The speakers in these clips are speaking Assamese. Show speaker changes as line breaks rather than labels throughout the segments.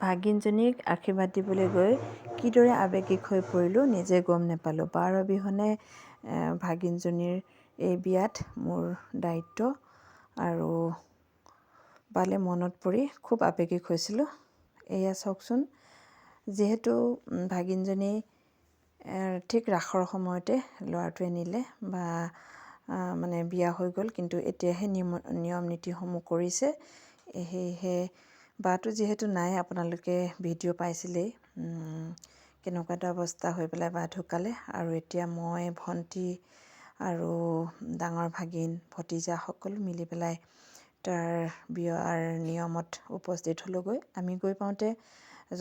ভাগিনজনীক আশীৰ্বাদ দিবলৈ গৈ কিদৰে আৱেগিক হৈ পৰিলোঁ নিজে গম নাপালোঁ। বাৰ অবিহনে ভাগিনজনীৰ এই বিয়াত মোৰ দায়িত্ব আৰু বালে মনত পৰি খুব আৱেগিক হৈছিলোঁ। এয়া চাওকচোন, যিহেতু ভাগিনজনী ঠিক ৰাসৰ সময়তে ল'ৰাটোৱে নিলে বা মানে বিয়া হৈ গ'ল, কিন্তু এতিয়াহে নিয়ম নীতিসমূহ কৰিছে। সেয়েহে বাটো যিহেতু নাই, আপোনালোকে ভিডিঅ' পাইছিলেই কেনেকুৱা এটা অৱস্থা হৈ পেলাই বা ঢুকালে। আৰু এতিয়া মই, ভণ্টি আৰু ডাঙৰ ভাগিন, ভতিজা সকলো মিলি পেলাই তাৰ বিয়াৰ নিয়মত উপস্থিত হ'লোগৈ। আমি গৈ পাওঁতে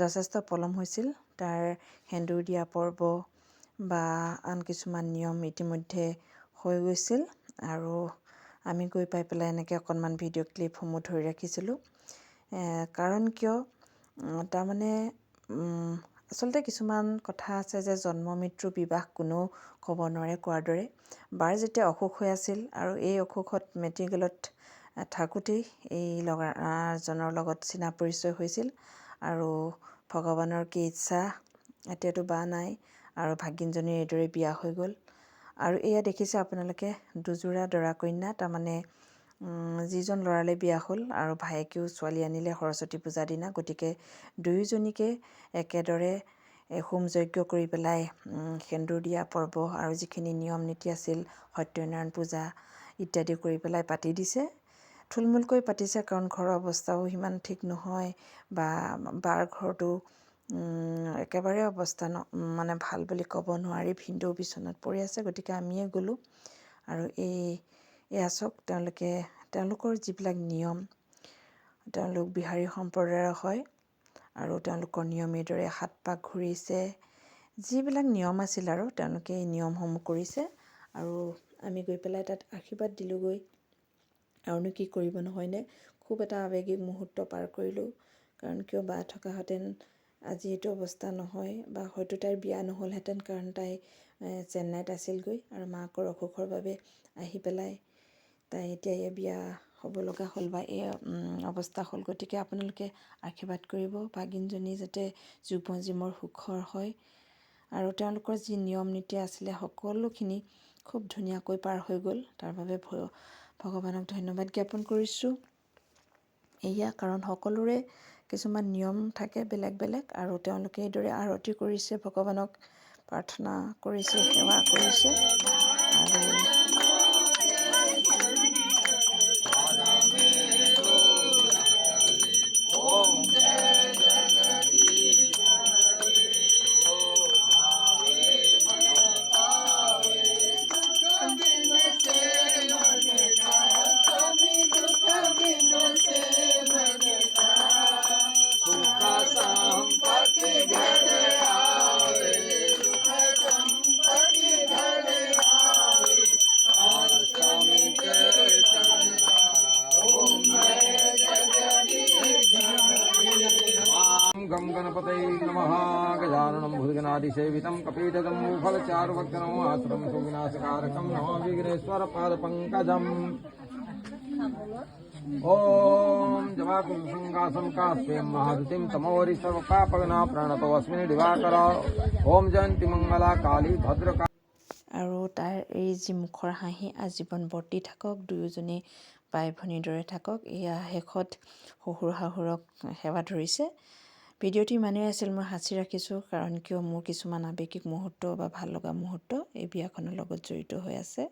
যথেষ্ট পলম হৈছিল। তাৰ সেন্দুৰ দিয়া পৰ্ব বা আন কিছুমান নিয়ম ইতিমধ্যে হৈ গৈছিল আৰু আমি গৈ পাই পেলাই এনেকৈ অকণমান ভিডিঅ' ক্লিপসমূহ ধৰি ৰাখিছিলোঁ। কাৰণ কিয়, তাৰমানে আচলতে কিছুমান কথা আছে যে জন্ম মৃত্যু বিবাহ কোনেও ক'ব নোৱাৰে কোৱাৰ দৰে। বাৰ যেতিয়া অসুখ হৈ আছিল আৰু এই অসুখত মেডিকেলত থাকোঁতেই এই ল'ৰাজনৰ লগত চিনা পৰিচয় হৈছিল আৰু ভগৱানৰ কি ইচ্ছা, এতিয়াতো বা নাই আৰু ভাগিনজনীৰ এইদৰে বিয়া হৈ গ'ল। আৰু এয়া দেখিছে আপোনালোকে দুযোৰা দৰা কন্যা, তাৰমানে যিজন ল'ৰালৈ বিয়া হ'ল আৰু ভায়েকেও ছোৱালী আনিলে সৰস্বতী পূজাৰ দিনা। গতিকে দুয়োজনীকে একেদৰে হোম যজ্ঞ কৰি পেলাই সেন্দুৰ দিয়া পৰ্ব আৰু যিখিনি নিয়ম নীতি আছিল, সত্যনাৰায়ণ পূজা ইত্যাদি কৰি পেলাই পাতি দিছে। থুলমূলকৈ পাতিছে, কাৰণ ঘৰৰ অৱস্থাও সিমান ঠিক নহয় বা বাৰ ঘৰটো একেবাৰে অৱস্থা মানে ভাল বুলি ক'ব নোৱাৰি। ভিনদেউ বিচনাত পৰি আছে, গতিকে আমিয়ে গ'লোঁ। আৰু এয়া চাওক, তেওঁলোকৰ যিবিলাক নিয়ম, তেওঁলোক বিহাৰী সম্প্ৰদায়ৰ হয় আৰু তেওঁলোকৰ নিয়ম এইদৰে হাত পাক ঘূৰিছে। যিবিলাক নিয়ম আছিল আৰু তেওঁলোকে এই নিয়মসমূহ কৰিছে আৰু আমি গৈ পেলাই তাত আশীৰ্বাদ দিলোঁগৈ। আৰুনো কি কৰিব, নহয়নে? খুব এটা আৱেগিক মুহূৰ্ত পাৰ কৰিলোঁ। কাৰণ কিয়, বা থকাহেঁতেন আজি এইটো অৱস্থা নহয়, বা হয়তো তাইৰ বিয়া নহ'লহেঁতেন, কাৰণ তাই চেন্নাইত আছিলগৈ আৰু মাকৰ অসুখৰ বাবে আহি পেলাই তাই এতিয়া বিয়া হ'ব লগা হ'ল বা এই অৱস্থা হ'ল। গতিকে আপোনালোকে আশীৰ্বাদ কৰিব, ভাগিনজনী যাতে যুগ্ম সুখৰ হয় আৰু তেওঁলোকৰ যি নিয়ম নীতি আছিলে সকলোখিনি খুব ধুনীয়াকৈ পাৰ হৈ গ'ল। তাৰ বাবে ভগৱানক ধন্যবাদ জ্ঞাপন কৰিছোঁ। এয়া কাৰণ সকলোৰে কিছুমান নিয়ম থাকে বেলেগ বেলেগ, আৰু তেওঁলোকে এইদৰে আৰতি কৰিছে, ভগৱানক প্ৰাৰ্থনা কৰিছে, সেৱা কৰিছে। আৰু
गं गणपतये नमः। गजाननं भुजगणादिसेवितं कपीतजम्बूफलचारुभक्षणं आश्रमं सुविनाशकारकं नमामि विघ्नेश्वरपादपङ्कजम्। ॐ जवाकुसुमसङ्गासं कास्यं महादुतिं तमोरि सर्वपापगना प्रणतोऽस्मिन् दिवाकर। ॐ जयन्ती मङ्गला काली भद्रकाली।
আৰু তাইৰ এই যি মুখৰ হাঁহি আজীৱন বৰ্তি থাকক, দুয়োজনী বাই ভনীৰ দৰে থাকক। এয়া শেষত শহুৰ শাহুৰক সেৱা ধৰিছে। ভিডিঅ'টো ইমানেই আছিল, মই সাঁচি ৰাখিছোঁ, কাৰণ কিয় মোৰ কিছুমান আৱেগিক মুহূৰ্ত বা ভাল লগা মুহূৰ্ত এই বিয়াখনৰ লগত জড়িত হৈ আছে।